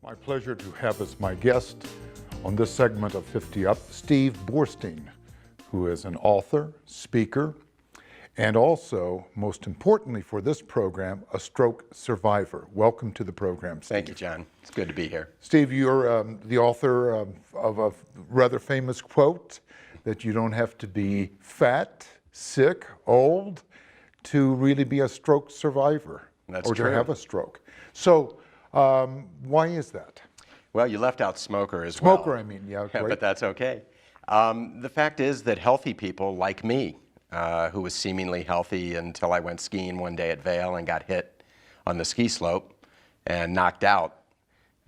My pleasure to have as my guest on this segment of 50 Up, Steve Boorstein, who is an author, speaker, and also, most importantly for this program, a stroke survivor. Welcome to the program, Steve. Thank you, John. It's good to be here. Steve, you're the author of a rather famous quote that you don't have to be fat, sick, old to really be a stroke survivor. That's or true. to have a stroke. So, why is that? Well, you left out smoker as well. Smoker, I mean, yeah, great. But that's okay. The fact is that healthy people like me, who was seemingly healthy until I went skiing one day at Vail and got hit on the ski slope and knocked out.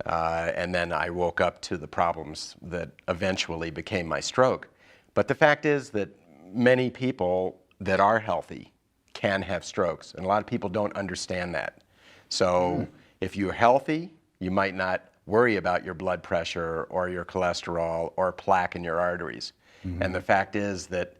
And then I woke up to the problems that eventually became my stroke. But the fact is that many people that are healthy can have strokes, and a lot of people don't understand that. So if you're healthy, you might not worry about your blood pressure or your cholesterol or plaque in your arteries. And the fact is that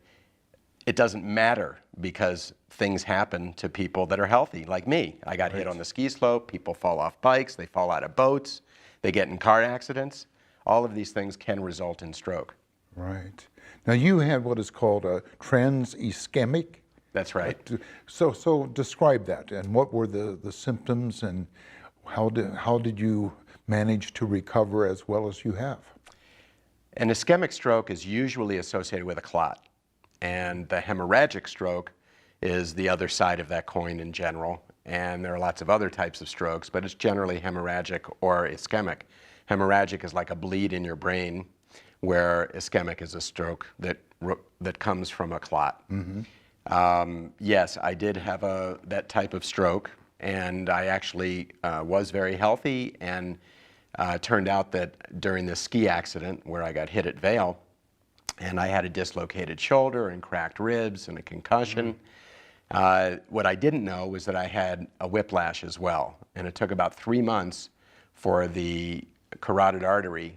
it doesn't matter because things happen to people that are healthy, like me. I got hit on the ski slope, people fall off bikes, they fall out of boats, they get in car accidents. All of these things can result in stroke. Right. Now you had what is called a trans-ischemic. That's right. So describe that, and what were the symptoms, and how did you manage to recover as well as you have? An ischemic stroke is usually associated with a clot, and the hemorrhagic stroke is the other side of that coin in general. And there are lots of other types of strokes, but it's generally hemorrhagic or ischemic. Hemorrhagic is like a bleed in your brain, where ischemic is a stroke that comes from a clot. Yes, I did have that type of stroke, and I actually was very healthy, and turned out that during the ski accident where I got hit at Vail, and I had a dislocated shoulder and cracked ribs and a concussion. What I didn't know was that I had a whiplash as well, and it took about 3 months for the carotid artery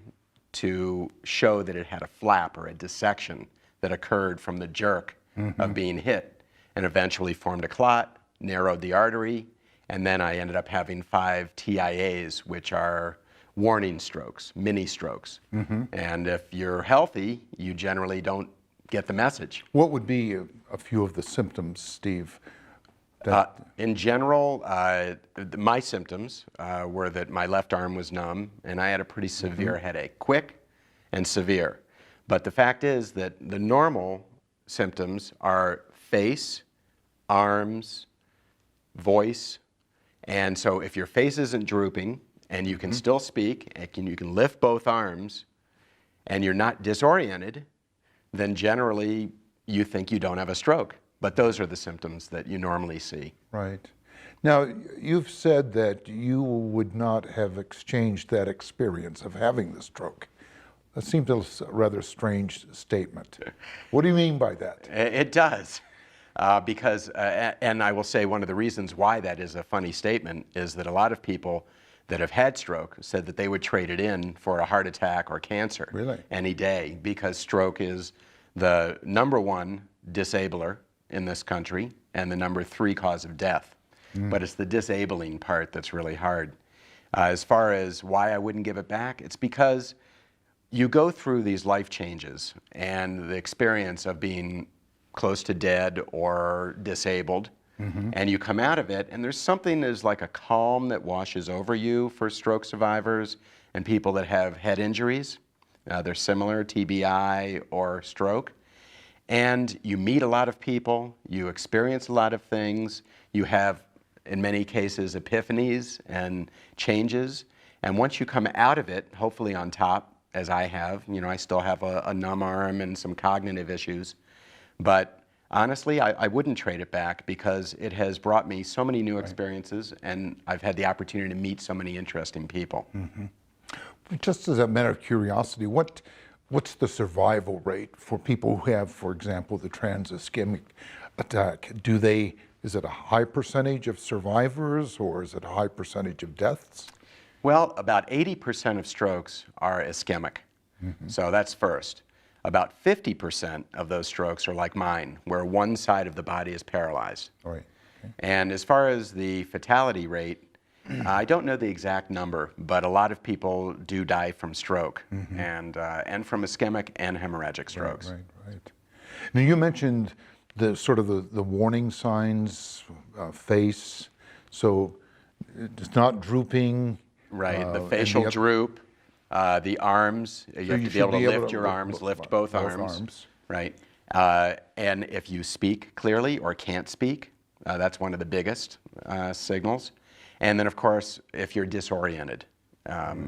to show that it had a flap or a dissection that occurred from the jerk of being hit, and eventually formed a clot, narrowed the artery, and then I ended up having 5 TIAs, which are warning strokes, mini strokes. And if you're healthy, you generally don't get the message. What would be a few of the symptoms, Steve? In general, my symptoms were that my left arm was numb, and I had a pretty severe headache, quick and severe. But the fact is that the normal symptoms are face, arms, voice. And so if your face isn't drooping and you can still speak, and you can lift both arms, and you're not disoriented, then generally you think you don't have a stroke. But those are the symptoms that you normally see. Right. Now, you've said that you would not have exchanged that experience of having the stroke. That seems a rather strange statement. What do you mean by that? It does. Because, and I will say one of the reasons why that is a funny statement is that a lot of people that have had stroke said that they would trade it in for a heart attack or cancer any day, because stroke is the #1 disabler in this country and the #3 cause of death. But it's the disabling part that's really hard. As far as why I wouldn't give it back, it's because you go through these life changes and the experience of being close to dead or disabled, and you come out of it, and there's something that's like a calm that washes over you for stroke survivors and people that have head injuries. They're similar, TBI or stroke. And you meet a lot of people, you experience a lot of things, you have, in many cases, epiphanies and changes. And once you come out of it, hopefully on top, as I have, I still have a numb arm and some cognitive issues. But honestly, I wouldn't trade it back, because it has brought me so many new experiences, and I've had the opportunity to meet so many interesting people. Just as a matter of curiosity, what's the survival rate for people who have, for example, the trans-ischemic attack? Is it a high percentage of survivors, or is it a high percentage of deaths? Well, about 80% of strokes are ischemic. So that's first. About 50% of those strokes are like mine, where one side of the body is paralyzed. Right. Okay. And as far as the fatality rate, I don't know the exact number, but a lot of people do die from stroke and from ischemic and hemorrhagic strokes. Right. Now you mentioned the sort of the warning signs, face, so it's not drooping. Right, the and facial other- droop, the arms, you have you to be should able to be able lift to your lift arms, lift both both arms. arms. Right, and if you speak clearly or can't speak, that's one of the biggest signals. And then, of course, if you're disoriented.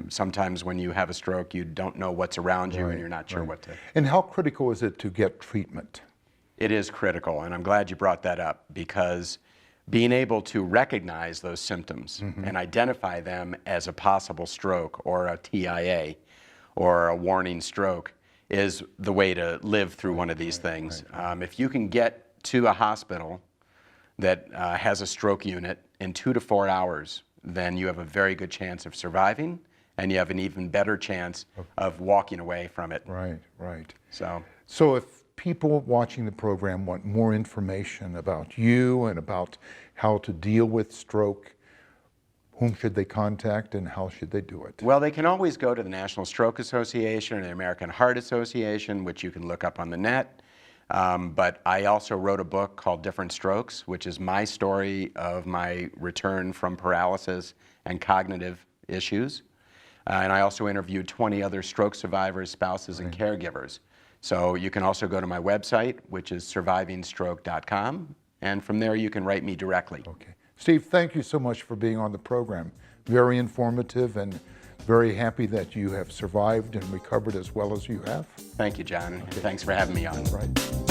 Sometimes when you have a stroke, you don't know what's around you and you're not sure what to... And how critical is it to get treatment? It is critical, and I'm glad you brought that up, because being able to recognize those symptoms and identify them as a possible stroke or a TIA or a warning stroke is the way to live through one of these things. If you can get to a hospital that has a stroke unit in 2 to 4 hours, then you have a very good chance of surviving, and you have an even better chance of walking away from it. Right. So if people watching the program want more information about you and about how to deal with stroke, whom should they contact and how should they do it? well, they can always go to the National Stroke Association or the American Heart Association, which you can look up on the net. But I also wrote a book called Different Strokes, which is my story of my return from paralysis and cognitive issues. And I also interviewed 20 other stroke survivors, spouses, and caregivers. So you can also go to my website, which is survivingstroke.com, and from there you can write me directly. Okay. Steve, thank you so much for being on the program. Very informative and very happy that you have survived and recovered as well as you have. Thank you, John. Thanks for having me on. Right.